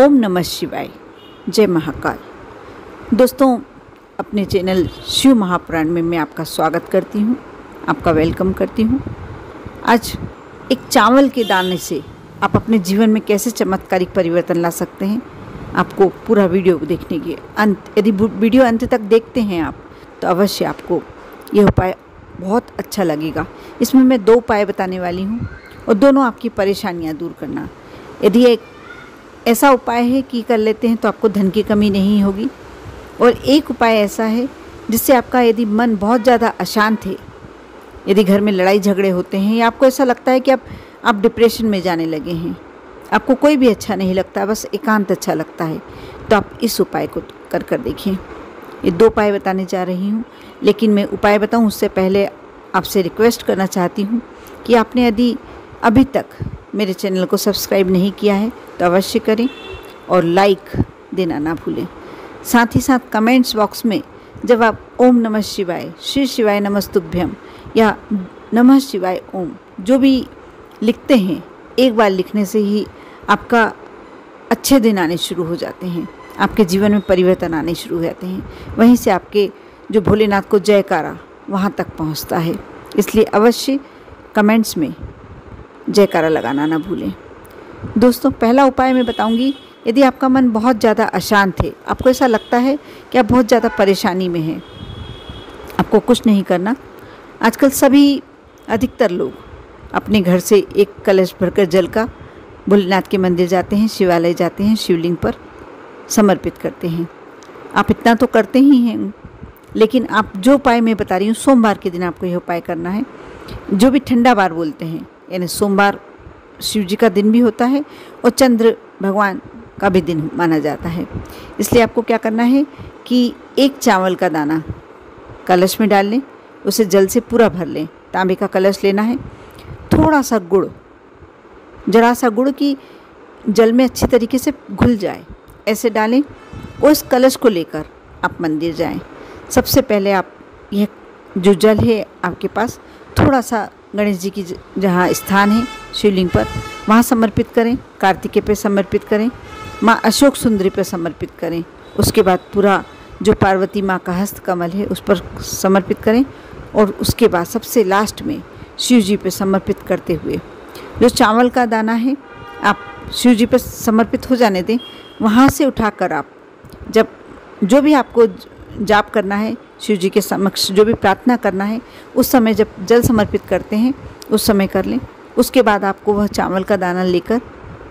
ओम नमः शिवाय। जय महाकाल। दोस्तों, अपने चैनल शिव महापुराण में मैं आपका स्वागत करती हूँ, आपका वेलकम करती हूँ। आज एक चावल के दाने से आप अपने जीवन में कैसे चमत्कारिक परिवर्तन ला सकते हैं, आपको पूरा वीडियो देखने के यदि वीडियो अंत तक देखते हैं आप तो अवश्य आपको यह उपाय बहुत अच्छा लगेगा। इसमें मैं 2 उपाय बताने वाली हूँ और दोनों आपकी परेशानियाँ दूर करना। यदि एक ऐसा उपाय है कि कर लेते हैं तो आपको धन की कमी नहीं होगी, और एक उपाय ऐसा है जिससे आपका यदि मन बहुत ज़्यादा अशांत है, यदि घर में लड़ाई झगड़े होते हैं या आपको ऐसा लगता है कि आप डिप्रेशन में जाने लगे हैं, आपको कोई भी अच्छा नहीं लगता, बस एकांत अच्छा लगता है, तो आप इस उपाय को कर देखिए। ये 2 उपाय बताने जा रही हूँ, लेकिन मैं उपाय बताऊँ उससे पहले आपसे रिक्वेस्ट करना चाहती हूँ कि आपने यदि अभी तक मेरे चैनल को सब्सक्राइब नहीं किया है तो अवश्य करें और लाइक देना ना भूलें। साथ ही साथ कमेंट्स बॉक्स में जब आप ओम नमः शिवाय, श्री शिवाय नमस्तुभ्यम या नमः शिवाय ओम जो भी लिखते हैं, एक बार लिखने से ही आपका अच्छे दिन आने शुरू हो जाते हैं, आपके जीवन में परिवर्तन आने शुरू हो जाते हैं। वहीं से आपके जो भोलेनाथ को जयकारा वहाँ तक पहुँचता है। इसलिए अवश्य कमेंट्स में जयकारा लगाना ना भूलें। दोस्तों, पहला उपाय मैं बताऊंगी। यदि आपका मन बहुत ज़्यादा अशांत है, आपको ऐसा लगता है कि आप बहुत ज़्यादा परेशानी में हैं, आपको कुछ नहीं करना। आजकल सभी अधिकतर लोग अपने घर से एक कलश भरकर जल का भोलेनाथ के मंदिर जाते हैं, शिवालय जाते हैं, शिवलिंग पर समर्पित करते हैं। आप इतना तो करते ही हैं, लेकिन आप जो उपाय मैं बता रही हूँ, सोमवार के दिन आपको यह उपाय करना है। जो भी ठंडा वार बोलते हैं, यानी सोमवार शिव जी का दिन भी होता है और चंद्र भगवान का भी दिन माना जाता है। इसलिए आपको क्या करना है कि एक चावल का दाना कलश में डाल लें, उसे जल से पूरा भर लें। तांबे का कलश लेना है, थोड़ा सा गुड़, जरा सा गुड़ की जल में अच्छी तरीके से घुल जाए, ऐसे डालें और इस कलश को लेकर आप मंदिर जाएं। सबसे पहले आप यह जो जल है आपके पास, थोड़ा सा गणेश जी की जहाँ स्थान है शिवलिंग पर, वहाँ समर्पित करें। कार्तिकेय पे समर्पित करें, माँ अशोक सुंदरी पर समर्पित करें। उसके बाद पूरा जो पार्वती माँ का हस्त कमल है उस पर समर्पित करें, और उसके बाद सबसे लास्ट में शिव जी पे समर्पित करते हुए जो चावल का दाना है आप शिव जी पर समर्पित हो जाने दें। वहाँ से उठाकर आप जब जो भी आपको जाप करना है, शिव जी के समक्ष जो भी प्रार्थना करना है, उस समय जब जल समर्पित करते हैं उस समय कर लें। उसके बाद आपको वह चावल का दाना लेकर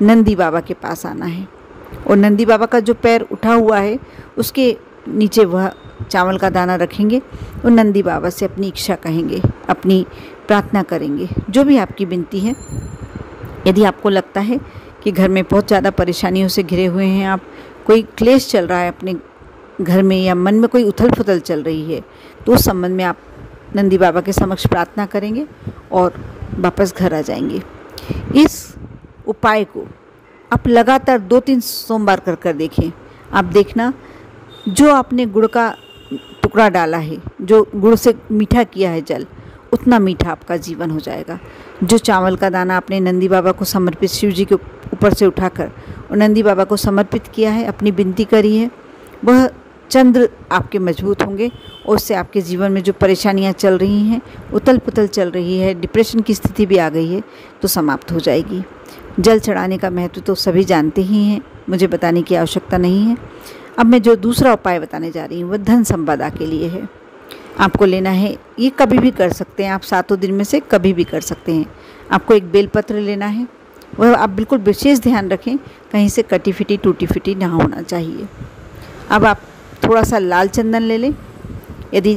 नंदी बाबा के पास आना है, और नंदी बाबा का जो पैर उठा हुआ है उसके नीचे वह चावल का दाना रखेंगे और नंदी बाबा से अपनी इच्छा कहेंगे, अपनी प्रार्थना करेंगे, जो भी आपकी विनती है। यदि आपको लगता है कि घर में बहुत ज़्यादा परेशानियों से घिरे हुए हैं आप, कोई क्लेश चल रहा है अपने घर में या मन में कोई उथल पुथल चल रही है, तो उस संबंध में आप नंदी बाबा के समक्ष प्रार्थना करेंगे और वापस घर आ जाएंगे। इस उपाय को आप लगातार 2-3 सोमवार कर देखें। आप देखना, जो आपने गुड़ का टुकड़ा डाला है, जो गुड़ से मीठा किया है जल, उतना मीठा आपका जीवन हो जाएगा। जो चावल का दाना आपने नंदी बाबा को समर्पित शिव जी के ऊपर से उठाकर और नंदी बाबा को समर्पित किया है, अपनी विनती करी है, वह चंद्र आपके मजबूत होंगे और उससे आपके जीवन में जो परेशानियां चल रही हैं, उथल पुथल चल रही है, डिप्रेशन की स्थिति भी आ गई है, तो समाप्त हो जाएगी। जल चढ़ाने का महत्व तो सभी जानते ही हैं, मुझे बताने की आवश्यकता नहीं है। अब मैं जो दूसरा उपाय बताने जा रही हूँ वह धन संपदा के लिए है। आपको लेना है, ये कभी भी कर सकते हैं आप, 7 दिन में से कभी भी कर सकते हैं। आपको एक बेलपत्र लेना है, वह आप बिल्कुल विशेष ध्यान रखें, कहीं से कटी फिटी टूटी फिटी ना होना चाहिए। अब आप थोड़ा सा लाल चंदन ले लें। यदि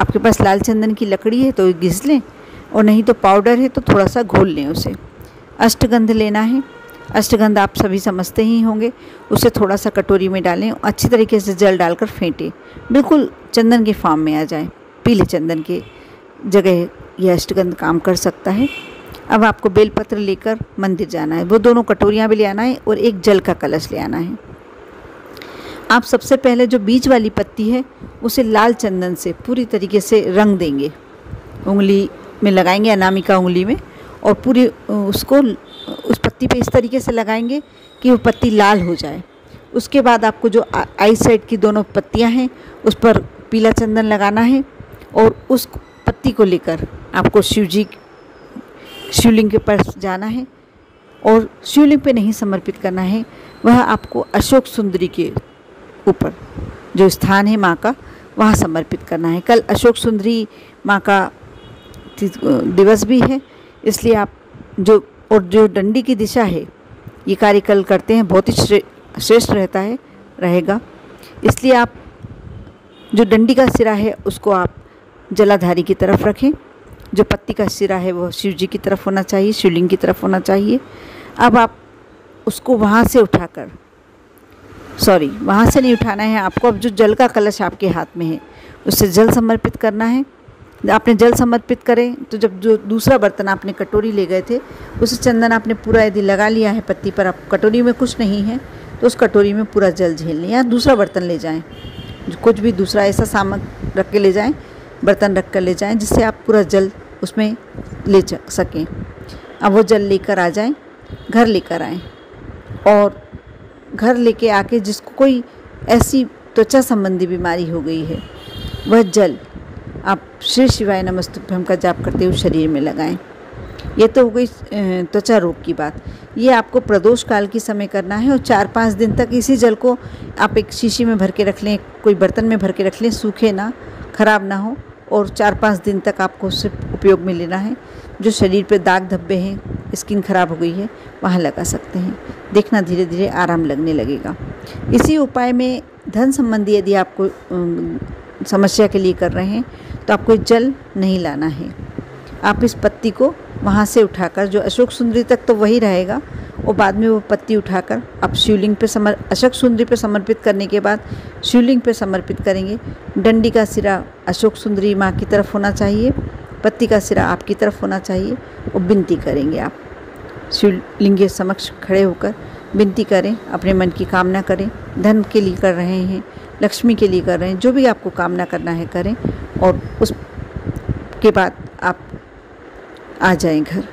आपके पास लाल चंदन की लकड़ी है तो घिस लें, और नहीं तो पाउडर है तो थोड़ा सा घोल लें उसे। अष्टगंध लेना है। अष्टगंध आप सभी समझते ही होंगे, उसे थोड़ा सा कटोरी में डालें, अच्छी तरीके से जल डालकर फेंटें, बिल्कुल चंदन के फॉर्म में आ जाए। पीले चंदन के जगह यह अष्टगंध काम कर सकता है। अब आपको बेलपत्र लेकर मंदिर जाना है, वो दोनों कटोरियाँ भी ले आना है और एक जल का कलश ले आना है। आप सबसे पहले जो बीच वाली पत्ती है उसे लाल चंदन से पूरी तरीके से रंग देंगे, उंगली में लगाएंगे, अनामिका उंगली में, और पूरी उसको उस पत्ती पे इस तरीके से लगाएंगे कि वो पत्ती लाल हो जाए। उसके बाद आपको जो आई साइड की दोनों पत्तियां हैं उस पर पीला चंदन लगाना है और उस पत्ती को लेकर आपको शिवलिंग के पास जाना है और शिवलिंग पे नहीं समर्पित करना है, वह आपको अशोक सुंदरी के ऊपर जो स्थान है माँ का वहाँ समर्पित करना है। कल अशोक सुंदरी माँ का दिवस भी है, इसलिए आप जो डंडी की दिशा है ये कार्य कल करते हैं बहुत ही श्रेष्ठ रहेगा। इसलिए आप जो डंडी का सिरा है उसको आप जलाधारी की तरफ रखें, जो पत्ती का सिरा है वो शिव जी की तरफ होना चाहिए, शिवलिंग की तरफ होना चाहिए। अब आप उसको वहाँ से नहीं उठाना है आपको। अब जो जल का कलश आपके हाथ में है उससे जल समर्पित करना है। आपने जल समर्पित करें तो जब जो दूसरा बर्तन आपने कटोरी ले गए थे उसे चंदन आपने पूरा यदि लगा लिया है पत्ती पर, आप कटोरी में कुछ नहीं है तो उस कटोरी में पूरा जल झेल लें, या दूसरा बर्तन ले जाएं, कुछ भी दूसरा ऐसा सामान रख के ले जाएं, बर्तन रख कर ले जाएं जिससे आप पूरा जल उसमें ले जा सकें। अब वो जल लेकर आ जाएं, घर लेकर आएँ और घर लेके आके जिसको कोई ऐसी त्वचा संबंधी बीमारी हो गई है वह जल आप श्री शिवाय नमस्तुभ्यम का जाप करते हुए शरीर में लगाएं। ये तो हो गई त्वचा रोग की बात। ये आपको प्रदोष काल की समय करना है और 4-5 दिन तक इसी जल को आप एक शीशी में भर के रख लें, कोई बर्तन में भर के रख लें, सूखे ना, खराब ना हो, और 4-5 दिन तक आपको उससे उपयोग में लेना है। जो शरीर पे दाग धब्बे हैं, स्किन खराब हो गई है, वहाँ लगा सकते हैं। देखना धीरे धीरे आराम लगने लगेगा। इसी उपाय में धन संबंधी यदि आपको समस्या के लिए कर रहे हैं तो आपको जल नहीं लाना है। आप इस पत्ती को वहाँ से उठाकर, जो अशोक सुंदरी तक तो वही रहेगा, और बाद में वो पत्ती उठाकर आप शिवलिंग पे अशोक सुंदरी पे समर्पित करने के बाद शिवलिंग पे समर्पित करेंगे। डंडी का सिरा अशोक सुंदरी माँ की तरफ होना चाहिए, पत्ती का सिरा आपकी तरफ होना चाहिए, और विनती करेंगे। आप शिवलिंग के समक्ष खड़े होकर विनती करें, अपने मन की कामना करें। धन के लिए कर रहे हैं, लक्ष्मी के लिए कर रहे हैं, जो भी आपको कामना करना है करें, और उसके बाद आप आ जाएं घर।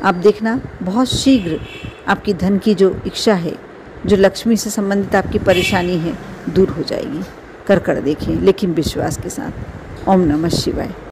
आप देखना बहुत शीघ्र आपकी धन की जो इच्छा है, जो लक्ष्मी से संबंधित आपकी परेशानी है, दूर हो जाएगी। कर देखें, लेकिन विश्वास के साथ। ओम नमः शिवाय।